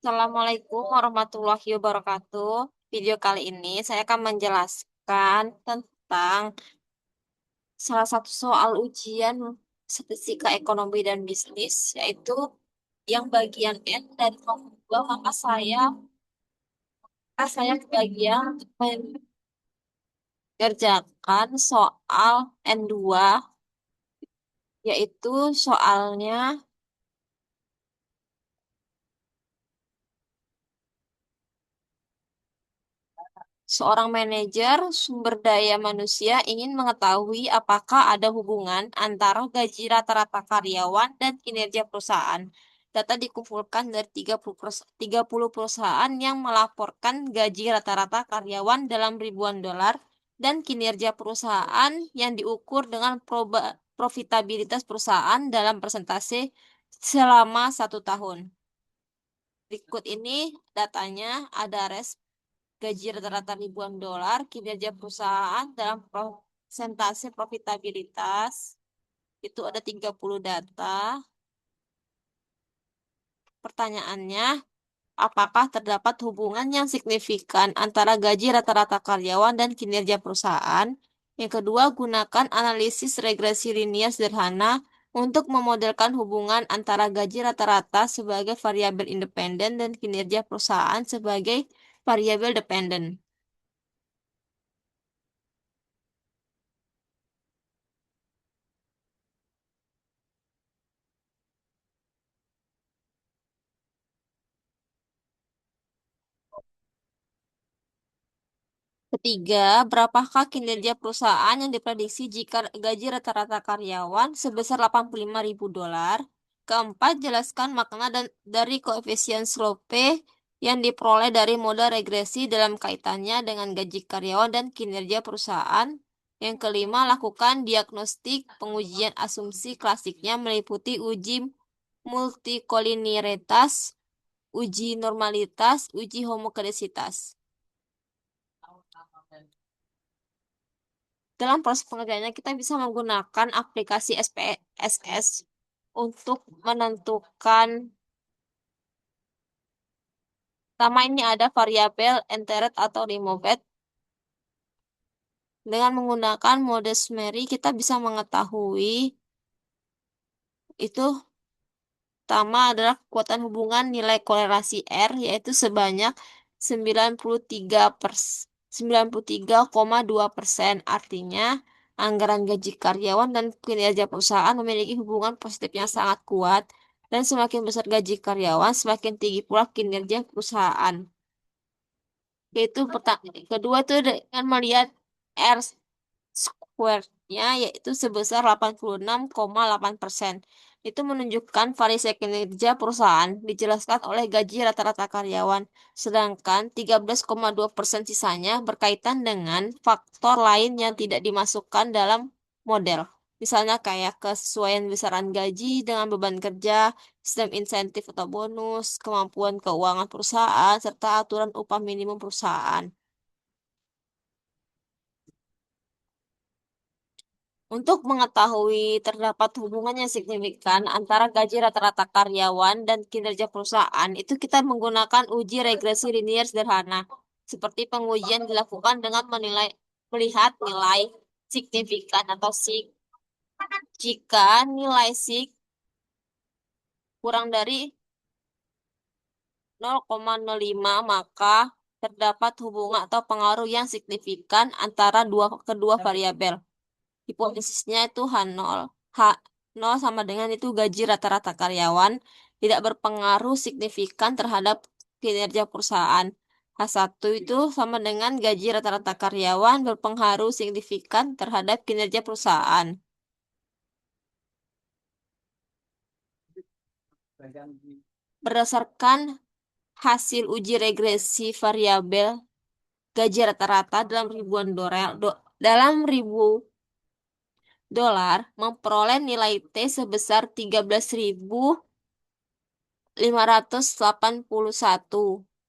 Assalamualaikum warahmatullahi wabarakatuh. Video kali ini saya akan menjelaskan tentang salah satu soal ujian statistika ekonomi dan bisnis, yaitu yang bagian N dari kelompok 2, maka saya kebagian untuk mengerjakan soal N2, yaitu soalnya seorang manajer sumber daya manusia ingin mengetahui apakah ada hubungan antara gaji rata-rata karyawan dan kinerja perusahaan. Data dikumpulkan dari 30 perusahaan yang melaporkan gaji rata-rata karyawan dalam ribuan dolar dan kinerja perusahaan yang diukur dengan profitabilitas perusahaan dalam persentase selama 1 tahun. Berikut ini datanya, ada gaji rata-rata ribuan dolar, kinerja perusahaan dalam persentase profitabilitas. Itu ada 30 data. Pertanyaannya, apakah terdapat hubungan yang signifikan antara gaji rata-rata karyawan dan kinerja perusahaan? Yang kedua, gunakan analisis regresi linier sederhana untuk memodelkan hubungan antara gaji rata-rata sebagai variabel independen dan kinerja perusahaan sebagai variabel dependen. Ketiga, berapakah kinerja perusahaan yang diprediksi jika gaji rata-rata karyawan sebesar 85.000 dolar? Keempat, jelaskan makna dari koefisien slope yang diperoleh dari modal regresi dalam kaitannya dengan gaji karyawan dan kinerja perusahaan. Yang kelima, lakukan diagnostik pengujian asumsi klasiknya meliputi uji multikolinialitas, uji normalitas, uji homogenesitas. Dalam proses pengerjaannya kita bisa menggunakan aplikasi SPSS untuk menentukan, pertama ini ada variabel entered atau removed. Dengan menggunakan mode summary kita bisa mengetahui itu, pertama adalah kekuatan hubungan nilai kolerasi R, yaitu sebanyak 93,2%. Artinya anggaran gaji karyawan dan kinerja perusahaan memiliki hubungan positif yang sangat kuat, dan semakin besar gaji karyawan, semakin tinggi pula kinerja perusahaan. Yaitu kedua itu dengan melihat R square-nya, yaitu sebesar 86,8%. Itu menunjukkan variasi kinerja perusahaan dijelaskan oleh gaji rata-rata karyawan, sedangkan 13,2% sisanya berkaitan dengan faktor lain yang tidak dimasukkan dalam model. Misalnya kayak kesesuaian besaran gaji dengan beban kerja, sistem insentif atau bonus, kemampuan keuangan perusahaan, serta aturan upah minimum perusahaan. Untuk mengetahui terdapat hubungan yang signifikan antara gaji rata-rata karyawan dan kinerja perusahaan, itu kita menggunakan uji regresi linier sederhana. Seperti pengujian dilakukan dengan melihat nilai signifikan atau sig. Jika nilai sig kurang dari 0,05, maka terdapat hubungan atau pengaruh yang signifikan antara kedua variabel. Hipotesisnya itu H0. H0 sama dengan itu gaji rata-rata karyawan tidak berpengaruh signifikan terhadap kinerja perusahaan. H1 itu sama dengan gaji rata-rata karyawan berpengaruh signifikan terhadap kinerja perusahaan. Berdasarkan hasil uji regresi variabel gaji rata-rata dalam ribu dolar memperoleh nilai T sebesar 13.581.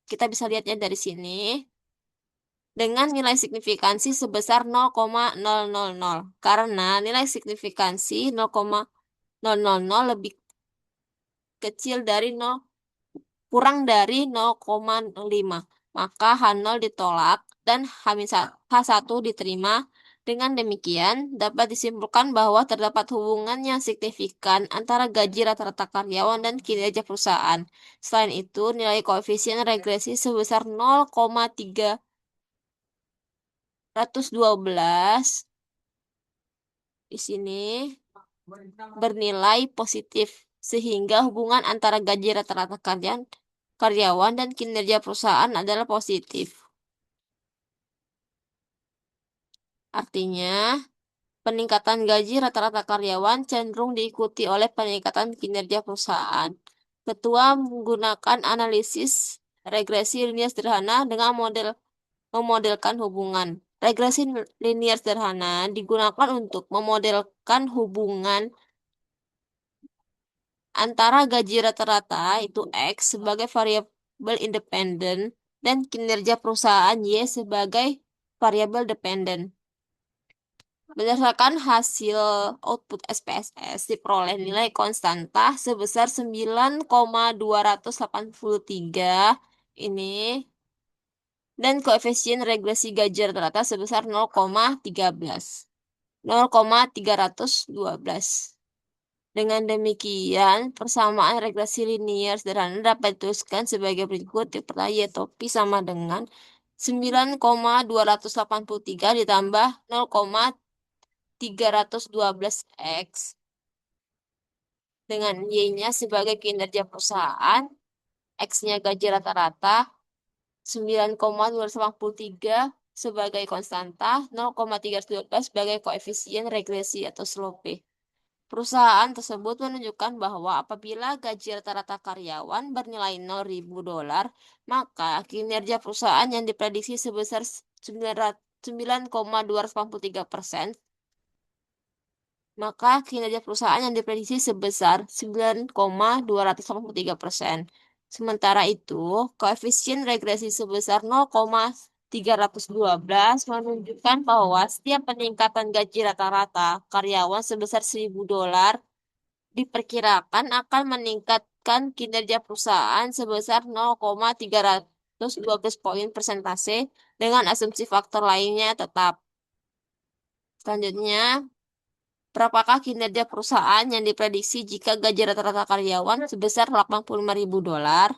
Kita bisa lihatnya dari sini. Dengan nilai signifikansi sebesar 0,000. Karena nilai signifikansi 0,000 lebih kecil dari kurang dari 0,5, maka H0 ditolak dan H1 diterima. Dengan demikian, dapat disimpulkan bahwa terdapat hubungan yang signifikan antara gaji rata-rata karyawan dan kinerja perusahaan. Selain itu, nilai koefisien regresi sebesar 0,312 di sini bernilai positif, sehingga hubungan antara gaji rata-rata karyawan dan kinerja perusahaan adalah positif. Artinya, peningkatan gaji rata-rata karyawan cenderung diikuti oleh peningkatan kinerja perusahaan. Ketua menggunakan analisis regresi linear sederhana dengan memodelkan hubungan. Regresi linear sederhana digunakan untuk memodelkan hubungan antara gaji rata-rata itu X sebagai variabel independen dan kinerja perusahaan Y sebagai variabel dependen. Berdasarkan hasil output SPSS diperoleh nilai konstanta sebesar 9,283 ini dan koefisien regresi gaji rata-rata sebesar 0,13. 0,312. Dengan demikian, persamaan regresi linear sederhana dapat dituliskan sebagai berikut. Yang pertama, Y topi sama dengan 9,283 ditambah 0,312X dengan Y-nya sebagai kinerja perusahaan, X-nya gaji rata-rata, 9,283 sebagai konstanta, 0,312 sebagai koefisien regresi atau slope. Perusahaan tersebut menunjukkan bahwa apabila gaji rata-rata karyawan bernilai $0.000, maka kinerja perusahaan yang diprediksi sebesar 9,283%, maka kinerja perusahaan yang diprediksi sebesar 9,283%. Sementara itu, koefisien regresi sebesar 0,312 menunjukkan bahwa setiap peningkatan gaji rata-rata karyawan sebesar $1.000 diperkirakan akan meningkatkan kinerja perusahaan sebesar 0,312 poin persentase dengan asumsi faktor lainnya tetap. Selanjutnya, berapakah kinerja perusahaan yang diprediksi jika gaji rata-rata karyawan sebesar $85.000?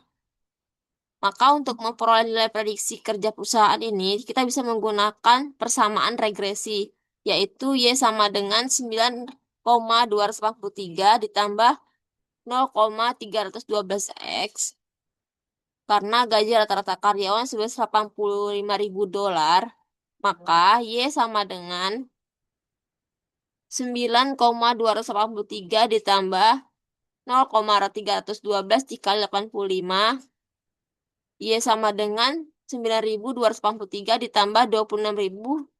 Maka untuk memperoleh nilai prediksi kerja perusahaan ini, kita bisa menggunakan persamaan regresi, yaitu Y sama dengan 9,283 ditambah 0,312X. Karena gaji rata-rata karyawan sebesar $85.000, maka Y sama dengan 9,283 ditambah 0,312 dikali 85, Y sama dengan 9.283 ditambah 26.000,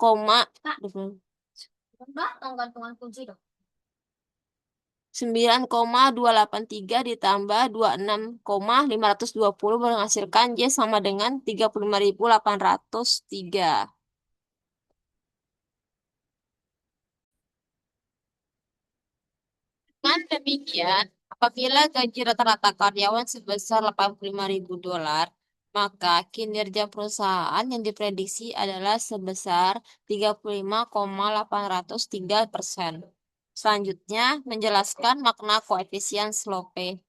9,283 ditambah 26,520 menghasilkan Y sama dengan 35.803. Dengan demikian, apabila gaji rata-rata karyawan sebesar $85.000, maka kinerja perusahaan yang diprediksi adalah sebesar 35,803%. Selanjutnya, menjelaskan makna koefisien slope.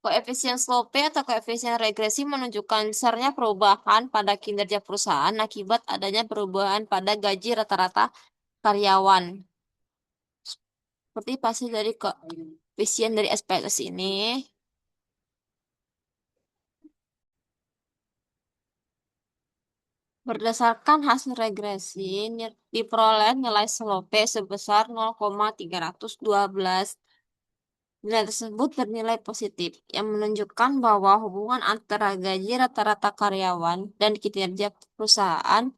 Koefisien slope atau koefisien regresi menunjukkan besarnya perubahan pada kinerja perusahaan akibat adanya perubahan pada gaji rata-rata karyawan. Seperti pasti dari koefisien dari SPSS ini berdasarkan hasil regresi diperoleh nilai slope sebesar 0,312. Nilai tersebut bernilai positif, yang menunjukkan bahwa hubungan antara gaji rata-rata karyawan dan kinerja perusahaan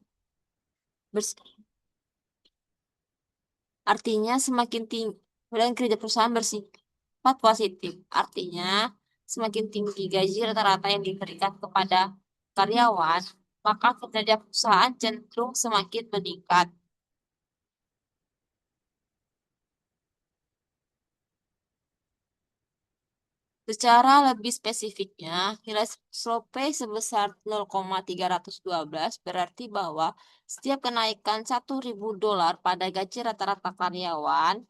artinya semakin tinggi dan kinerja perusahaan bersifat positif. Artinya semakin tinggi gaji rata-rata yang diberikan kepada karyawan, maka kinerja perusahaan cenderung semakin meningkat. Secara lebih spesifiknya, nilai SLOPE sebesar 0,312 berarti bahwa setiap kenaikan $1.000 pada gaji rata-rata karyawan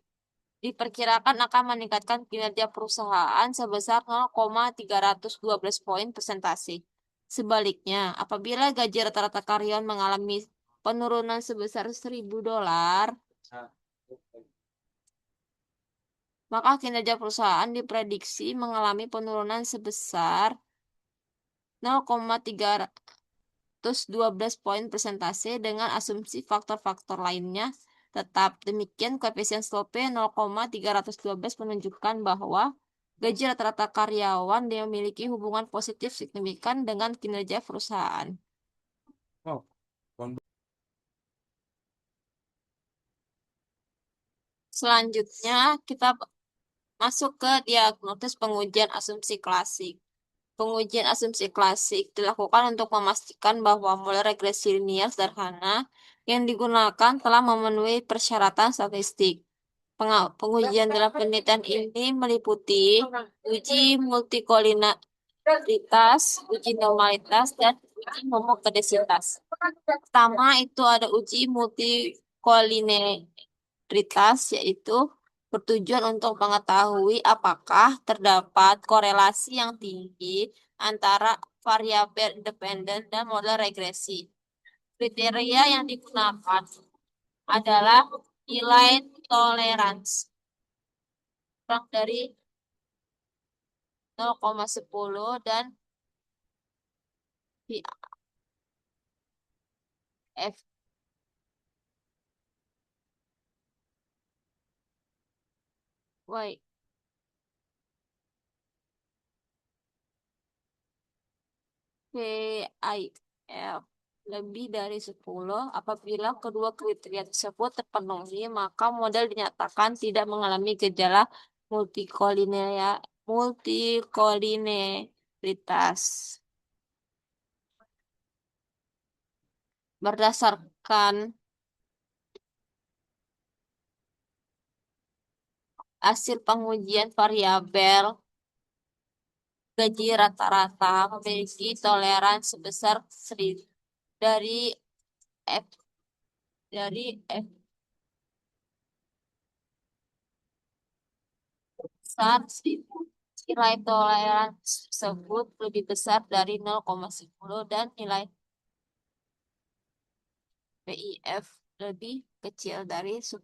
diperkirakan akan meningkatkan kinerja perusahaan sebesar 0,312 poin persentase. Sebaliknya, apabila gaji rata-rata karyawan mengalami penurunan sebesar $1.000, maka kinerja perusahaan diprediksi mengalami penurunan sebesar 0,312 poin persentase dengan asumsi faktor-faktor lainnya tetap. Demikian, koefisien slope 0,312 menunjukkan bahwa gaji rata-rata karyawan yang memiliki hubungan positif signifikan dengan kinerja perusahaan. Selanjutnya, kita masuk ke diagnosis pengujian asumsi klasik. Pengujian asumsi klasik dilakukan untuk memastikan bahwa model regresi linier sederhana yang digunakan telah memenuhi persyaratan statistik. Pengujian dalam penelitian ini meliputi uji multikolinialitas, uji normalitas, dan uji homogenisitas. Pertama itu ada uji multikolinialitas, yaitu bertujuan untuk mengetahui apakah terdapat korelasi yang tinggi antara variabel independen dan model regresi. Kriteria yang digunakan adalah nilai toleransi kurang dari 0,10 dan VF Y VIF lebih dari 10. Apabila kedua kriteria tersebut terpenuhi, maka model dinyatakan tidak mengalami gejala multikolinialitas. Berdasarkan hasil pengujian variabel gaji rata-rata memiliki toleransi sebesar dari F F besar 1.000. Nilai toleransi tersebut lebih besar dari 0,10 dan nilai PIF lebih kecil dari 10.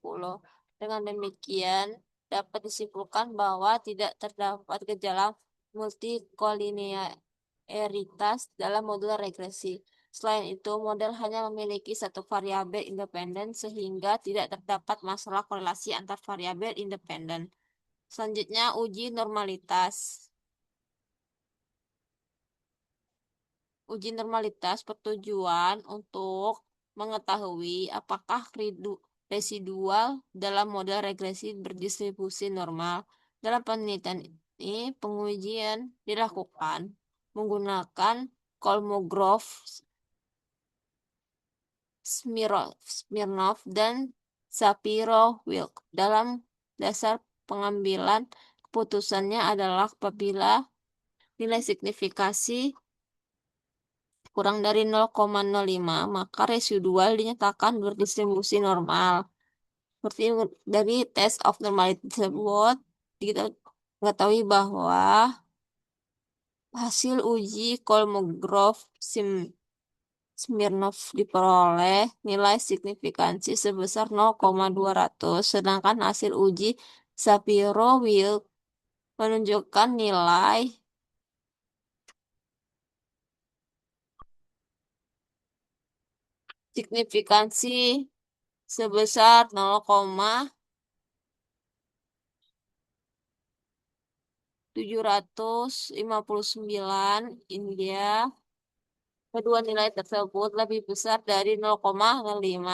Dengan demikian, dapat disimpulkan bahwa tidak terdapat gejala multikoliniaritas dalam model regresi. Selain itu, model hanya memiliki satu variabel independen sehingga tidak terdapat masalah korelasi antar variabel independen. Selanjutnya, uji normalitas. Uji normalitas bertujuan untuk mengetahui apakah residual dalam model regresi berdistribusi normal. Dalam penelitian ini, pengujian dilakukan menggunakan Kolmogorov, Smirnov, dan Shapiro-Wilk. Dalam dasar pengambilan keputusannya adalah apabila nilai signifikasi kurang dari 0,05, maka residual dinyatakan berdistribusi normal. Seperti dari test of normality tersebut, kita mengetahui bahwa hasil uji Kolmogorov Smirnov diperoleh nilai signifikansi sebesar 0,200, sedangkan hasil uji Shapiro-Wilk menunjukkan nilai signifikansi sebesar 0,759. India. Kedua nilai tersebut lebih besar dari 0,05,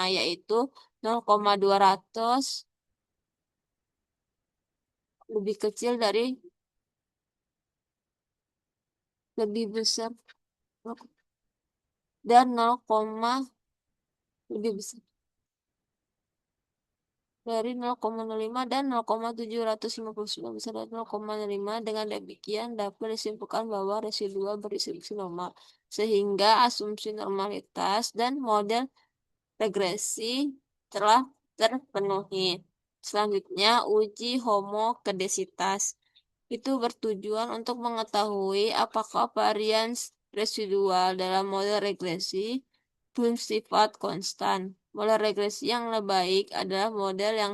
yaitu 0,200 lebih kecil dari lebih besar dan 0, lebih besar dari 0,05 dan 0,759 besar dari 0,5. Dengan demikian dapat disimpulkan bahwa residual berdistribusi normal, sehingga asumsi normalitas dan model regresi telah terpenuhi. Selanjutnya, uji homokedesitas. Itu bertujuan untuk mengetahui apakah varians residual dalam model regresi bersifat konstan. Model regresi yang lebih baik adalah model yang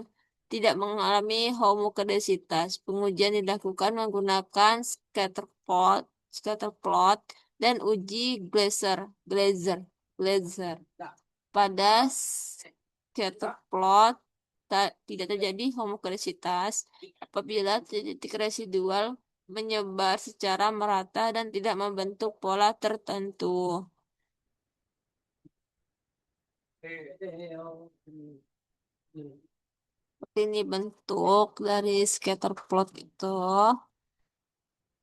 tidak mengalami homokedesitas. Pengujian dilakukan menggunakan scatter plot dan uji Glaser. Pada scatter plot tidak terjadi homogenisitas apabila titik residual menyebar secara merata dan tidak membentuk pola tertentu. Seperti ini bentuk dari scatter plot itu.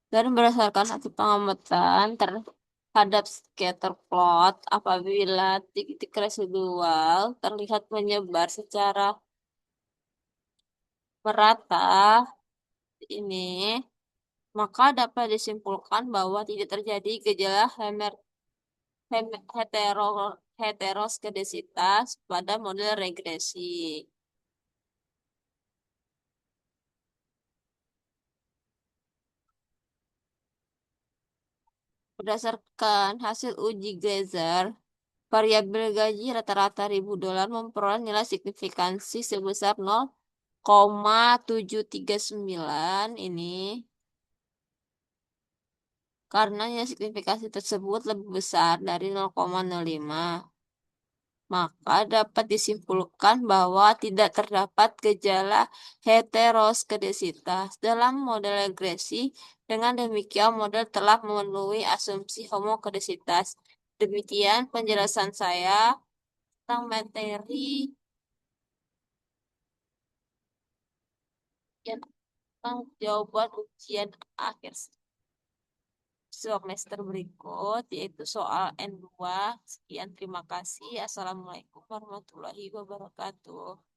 Dan berdasarkan hasil pengamatan terhadap scatter plot, apabila titik residual terlihat menyebar secara merata ini, maka dapat disimpulkan bahwa tidak terjadi gejala heteroskedasitas pada model regresi. Berdasarkan hasil uji Glaser, variabel gaji rata-rata $1.000 memperoleh nilai signifikansi sebesar 0,739 ini karena nilai signifikansi tersebut lebih besar dari 0,05. Maka dapat disimpulkan bahwa tidak terdapat gejala heteroskedasitas dalam model regresi. Dengan demikian, model telah memenuhi asumsi homokedasitas. Demikian penjelasan saya tentang materi yang tentang jawaban ujian akhir semester berikut, yaitu soal N2. Sekian, terima kasih. Assalamualaikum warahmatullahi wabarakatuh.